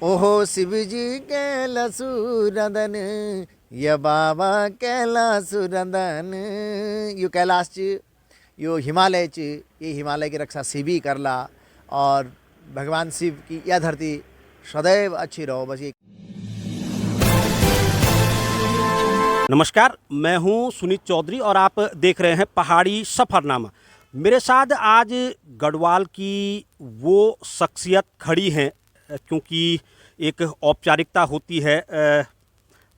ओहो शिव जी कैलासुरंदन या बाबा कैलासुरंदन। यो कैलाश च, यो हिमालय च, ये हिमालय की रक्षा शिव ही करला। और भगवान शिव की यह धरती सदैव अच्छी रहो, बस ये। नमस्कार, मैं हूं सुनीत चौधरी और आप देख रहे हैं पहाड़ी सफ़रनामा। मेरे साथ आज गढ़वाल की वो शख्सियत खड़ी हैं, क्योंकि एक औपचारिकता होती है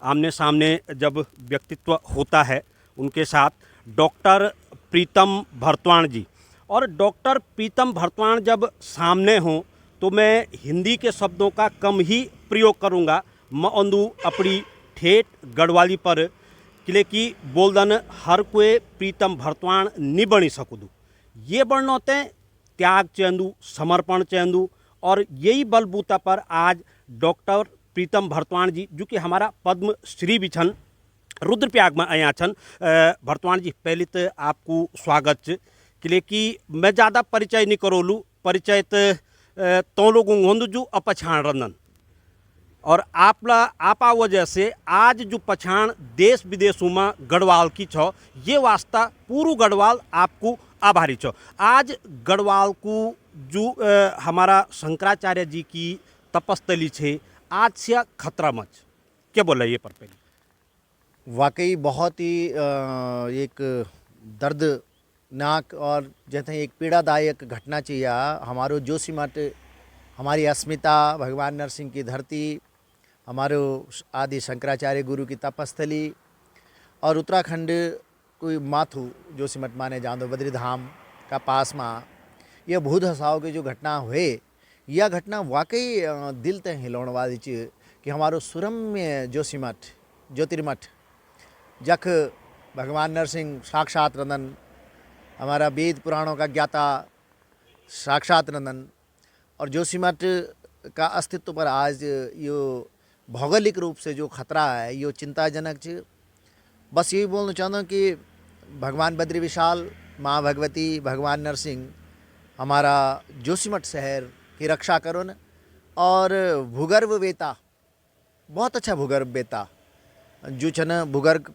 आमने सामने जब व्यक्तित्व होता है उनके साथ। डॉक्टर प्रीतम भरतवाण जी, और डॉक्टर प्रीतम भरतवाण जब सामने हों तो मैं हिंदी के शब्दों का कम ही प्रयोग करूंगा। मैं अपनी ठेठ गढ़वाली पर किले की बोलदन हर कोई प्रीतम भरतवाण नहीं बनी सकूँ। ये बनौते त्याग चेंदू, समर्पण चेंदू, और यही बलबूता पर आज डॉक्टर प्रीतम भरतवाण जी, जो कि हमारा पद्म श्री भी छन, रुद्रप्रयाग में आया छन। भरतवाण जी, पहले तो आपको स्वागत च। किले की मैं ज़्यादा परिचय नहीं करोलू, परिचय तो लोगों होंद जो अपछाण रंदन, और आपा वजह से आज जो पछाण देश विदेशों में गढ़वाल की छो, ये वास्ता पूरू गढ़वाल आपको आभारी छो। आज गढ़वाल को जो हमारा शंकराचार्य जी की तपस्थली छे, आज से खतरा मच क्या बोला ये पर पहले। वाकई बहुत ही एक दर्दनाक और जैसे एक पीड़ादायक घटना चाहिए। हमारो जोशीमठ, हमारी अस्मिता, भगवान नरसिंह की धरती, हमारो आदि शंकराचार्य गुरु की तपस्थली, और उत्तराखंड कोई माथु जोशीमठ माने जानो बद्री धाम का पास में यह भूत हसाव की जो घटना हुए, यह घटना वाकई दिल ते हिलाने वाली चीज़ कि हमारो सुरम्य जोशीमठ ज्योतिर्मठ जख भगवान नरसिंह साक्षात रंदन, हमारा वेद पुराणों का ज्ञाता साक्षात रंदन, और जोशीमठ का अस्तित्व पर आज यो भौगोलिक रूप से जो खतरा है, यो चिंताजनक च। बस यही बोलना चाहता हूँ कि भगवान बद्री विशाल, माँ भगवती, भगवान नरसिंह हमारा जोशीमठ शहर की रक्षा करो न। और भूगर्भ वेता, बहुत अच्छा भूगर्भ वेता जो छन, भूगर्भ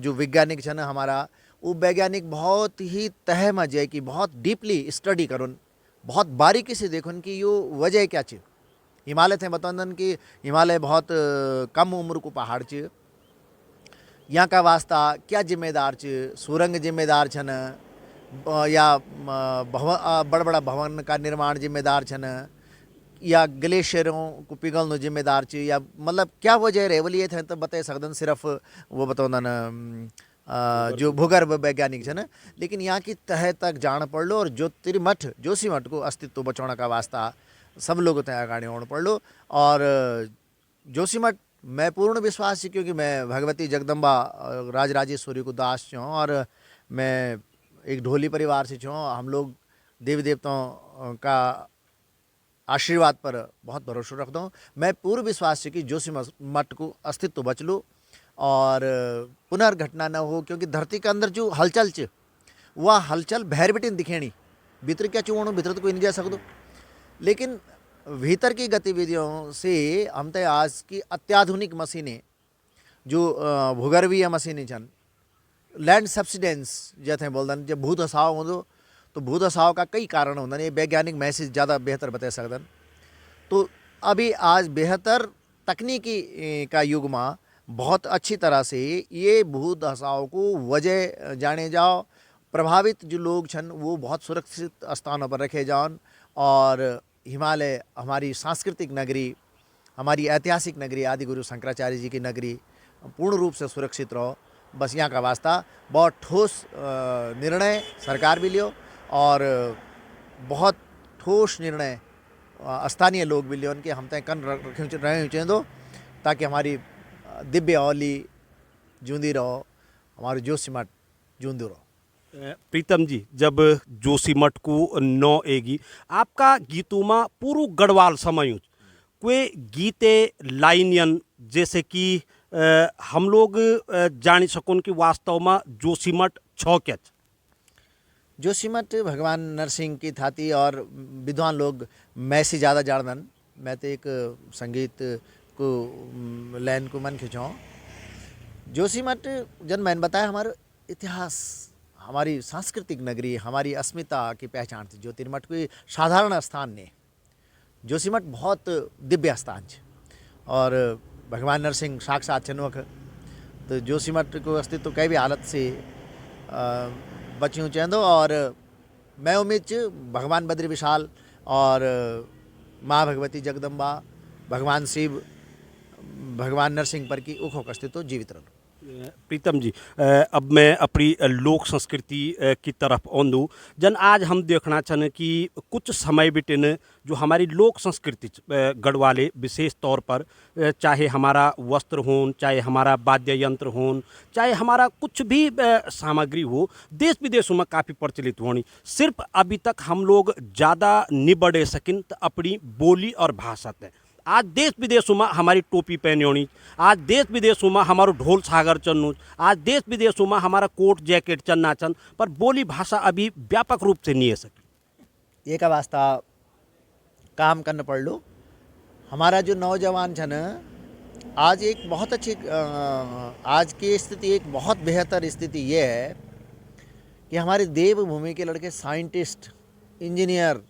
जो वैज्ञानिक छन हमारा, वो वैज्ञानिक बहुत ही तह में जाए कि बहुत डीपली स्टडी करो, बहुत बारीकी से देखो कि यो वजह क्या च। हिमालय थे बतान कि हिमालय बहुत कम उम्र को पहाड़ च, यहाँ का वास्ता क्या जिम्मेदार च, सुरंग जिम्मेदार छन, या बड़ा बड़ा भवन का निर्माण जिम्मेदार छन, या ग्लेशियरों को पिघलना जिम्मेदार च, या मतलब क्या वजह रहे बोलिए थे तो बता सकदन, सिर्फ वो बताओ जो भूगर्भ वैज्ञानिक छन। लेकिन यहाँ की तह तक जान पड़ लो, और ज्योतिर्मठ जोशीमठ को अस्तित्व बचाने का वास्ता सब लोग तय आगाड़ी होना पड़ लो। और जोशीमठ मैं पूर्ण विश्वास है, क्योंकि मैं भगवती जगदम्बा राजराजेश्वरी को दास छूँ, और मैं एक ढोली परिवार से छूँ। हम लोग देवी देवताओं का आशीर्वाद पर बहुत भरोसा रखता हूँ। मैं पूर्ण विश्वास है कि जोशीमठ को अस्तित्व बच लो और पुनर्घटना न हो, क्योंकि धरती के अंदर जो हलचल च, वह हलचल भैर बिटिन दिखेणी, भीतर क्या चुवणु, भीतर तो कोई नहीं जा सकते, लेकिन भीतर की गतिविधियों से हम तय आज की अत्याधुनिक मशीनें जो भूगर्भीय मशीनें छन, लैंड सब्सिडेंस जैसे बोलदन, जब भूत हसाव हो तो भूत हसाव का कई कारण होंगे, ये वैज्ञानिक मैसेज ज़्यादा बेहतर बता सकदन। तो अभी आज बेहतर तकनीकी का युग में बहुत अच्छी तरह से ये भूत हसाव को वजह जाने जाओ, प्रभावित जो लोग छन वो बहुत सुरक्षित स्थानों पर रखे जाओ, और हिमालय हमारी सांस्कृतिक नगरी, हमारी ऐतिहासिक नगरी, आदि गुरु शंकराचार्य जी की नगरी पूर्ण रूप से सुरक्षित रहो। बस यहाँ का वास्ता बहुत ठोस निर्णय सरकार भी लियो, और बहुत ठोस निर्णय स्थानीय लोग भी लियो, उनके हम तय कन रहे चाहिए दो, ताकि हमारी दिव्य औली जूंदी रहो, हमारे जोशीमठ जूंदू रहो। प्रीतम जी, जब जोशीमठ को नौ एगी आपका गीतों में पूरू गढ़वाल समय कोई गीते लाइनियन जैसे कि हम लोग जानी सकोन कि वास्तव में जोशीमठ छो क्या। जोशीमठ भगवान नरसिंह की थाती, और विद्वान लोग मैं से ज़्यादा जानदन। मैं तो एक संगीत को लैन को मन खिंचाऊँ। जोशीमठ जन मैंने बताया हमारा इतिहास, हमारी सांस्कृतिक नगरी, हमारी अस्मिता की पहचान थी। ज्योतिर्मठ कोई साधारण स्थान नहीं, जोशीमठ बहुत दिव्य स्थान है। और भगवान नरसिंह साक्षात चनवक, तो जोशीमठ को अस्तित्व कई भी हालत से बच्चियों चेंदो। और मैं उम्मीद च भगवान बद्री विशाल और माँ भगवती जगदम्बा, भगवान शिव, भगवान नरसिंह पर की उखों का अस्तित्व जीवित रहो। प्रीतम जी, अब मैं अपनी लोक संस्कृति की तरफ आऊँ। जन आज हम देखना चाहें कि कुछ समय बिटिन जो हमारी लोक संस्कृति गढ़वाले विशेष तौर पर, चाहे हमारा वस्त्र हों, चाहे हमारा वाद्य यंत्र हों, चाहे हमारा कुछ भी सामग्री हो, देश विदेशों में काफ़ी प्रचलित होनी। सिर्फ अभी तक हम लोग ज़्यादा निबड़े सकिन तो अपनी बोली और भाषा तय। आज देश विदेशों में हमारी टोपी पहनी होनी, आज देश विदेशों में हमारो ढोल सागर चन्नू, आज देश विदेशों में हमारा कोट जैकेट चन्ना चन, पर बोली भाषा अभी व्यापक रूप से नहीं है सकी। एक वास्ता काम करना पड़ लो। हमारा जो नौजवान है ना, आज एक बहुत अच्छी आज की स्थिति एक बहुत बेहतर स्थिति ये है कि हमारे देवभूमि के लड़के साइंटिस्ट, इंजीनियर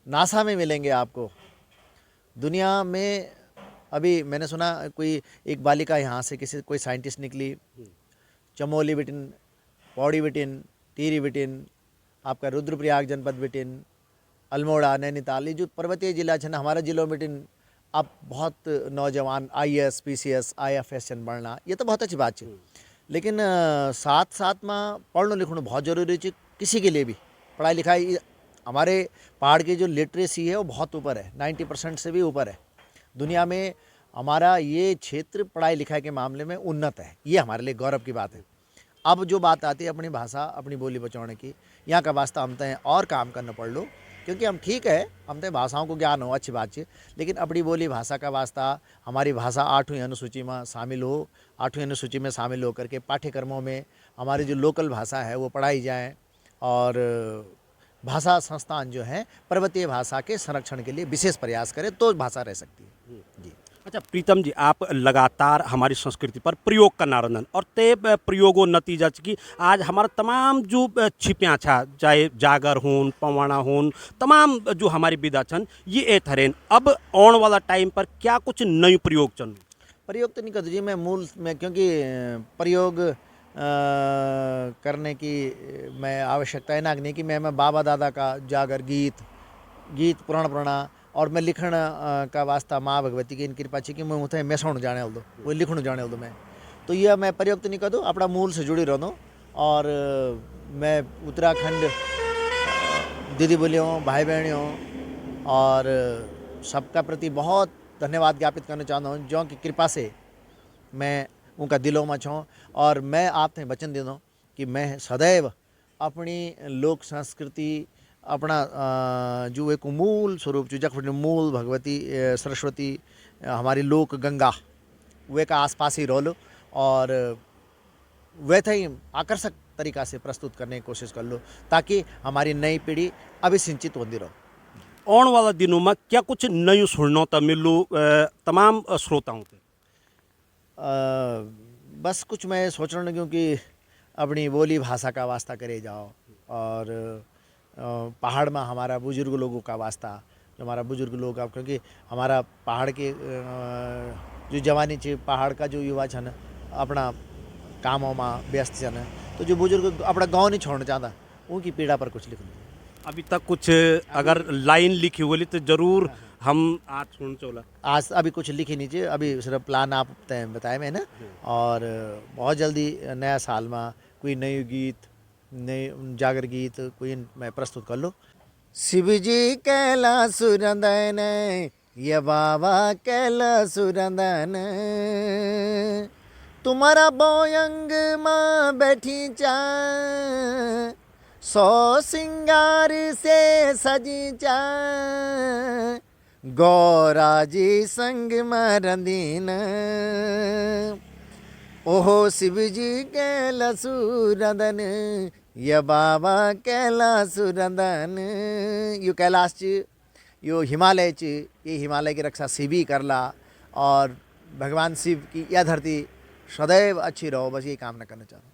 नासा में मिलेंगे आपको। दुनिया में अभी मैंने सुना कोई एक बालिका यहाँ से किसी कोई साइंटिस्ट निकली, चमोली बिटिन, पौड़ी बिटिन, टिहरी बिटिन, आपका रुद्रप्रयाग जनपद बिटिन, अल्मोड़ा, नैनीताल, ये जो पर्वतीय जिला है ना हमारा जिलों बिटिन, अब बहुत नौजवान IAS, PCS, IFS बनना, ये तो बहुत अच्छी बात है। लेकिन साथ साथ में पढ़ना लिखना बहुत ज़रूरी है किसी के लिए भी। पढ़ाई लिखाई हमारे पहाड़ की जो लिटरेसी है वो बहुत ऊपर है, 90% से भी ऊपर है। दुनिया में हमारा ये क्षेत्र पढ़ाई लिखाई के मामले में उन्नत है, ये हमारे लिए गौरव की बात है। अब जो बात आती है अपनी भाषा, अपनी बोली बचाने की, यहाँ का वास्ता हम तय और काम करना पड़ लो। क्योंकि हम ठीक है, हम तय भाषाओं को ज्ञान हो, अच्छी बात है, लेकिन अपनी बोली भाषा का वास्ता हमारी भाषा 8वीं अनुसूची में शामिल हो। 8वीं अनुसूची में शामिल होकर के पाठ्यक्रमों में हमारी जो लोकल भाषा है वो पढ़ाई जाए। और भाषा संस्थान जो है पर्वतीय भाषा के संरक्षण के लिए विशेष प्रयास करें तो भाषा रह सकती है। जी अच्छा प्रीतम जी, आप लगातार हमारी संस्कृति पर प्रयोग करना रहन और ते प्रयोगों नतीजा कि आज हमारा तमाम जो छिपियाँ छा, चाहे जागर होन, पवाना होन, तमाम जो हमारी विधा छन ये ए थरेन। अब आने वाला टाइम पर क्या कुछ नई प्रयोग चन? प्रयोग तो नहीं कर जी, मैं मूल में, क्योंकि प्रयोग करने की मैं आवश्यकता है ना नहीं कि मैं बाबा दादा का जागर गीत पुराना और मैं लिखण का वास्ता माँ भगवती की इन कृपा छी कि मैं उठे मैसण जाने दो, वो लिखण जाने दो। मैं तो यह मैं प्रयोग तो नहीं कर दूँ, अपना मूल से जुड़ी रहूँ। और मैं उत्तराखंड दीदी बोलियों, भाई बहनियों और सबका प्रति बहुत धन्यवाद ज्ञापित करना चाहता हूँ, जो की कृपा से मैं उनका दिलों में छूँ। और मैं आपने वचन दे दूँ कि मैं सदैव अपनी लोक संस्कृति, अपना जो एक मूल स्वरूप जो जख मूल भगवती सरस्वती हमारी लोक गंगा वे का आसपास ही रह लो और वैसे ही आकर्षक तरीका से प्रस्तुत करने की कोशिश कर लो, ताकि हमारी नई पीढ़ी अभिसिंचित होती रहो। आने वाला दिनों में क्या कुछ नई सुनना तो मिलो तमाम श्रोताओं को? बस कुछ मैं सोच रहा हूँ, क्योंकि अपनी बोली भाषा का वास्ता करे जाओ। और पहाड़ में हमारा बुजुर्ग लोगों का वास्ता, जो हमारा बुजुर्ग लोग, क्योंकि हमारा पहाड़ के जो जवानी चे, पहाड़ का जो युवा छन अपना कामों में व्यस्त छन, तो जो बुजुर्ग अपना गाँव नहीं छोड़ना चाहता, उनकी पीड़ा पर कुछ लिख दो। अभी तक कुछ अगर लाइन लिखी हुई तो जरूर हम आज सुन चोला। आज अभी कुछ लिखी नहीं चाहिए, अभी सिर्फ प्लान आप बताए मैं ना। और बहुत जल्दी नया साल में कोई नई गीत, नई जागर गीत कोई मैं प्रस्तुत कर लो। शिव जी कैला सुरंदन, ये बाबा कैला सुरंदन, तुम्हारा बोयंग माँ बैठी चा, 100 सिंगार से सजी चा, गौरा जी संग मरंदीन, ओहो शिव जी कैला सुरंदन, ये बाबा कैला सुरंदन। यो कैलाश जी, यो हिमालय च ये हिमालय की रक्षा शिव ही करला और भगवान शिव की यह धरती सदैव अच्छी रहो, बस ये कामना करना चाहता हूँ।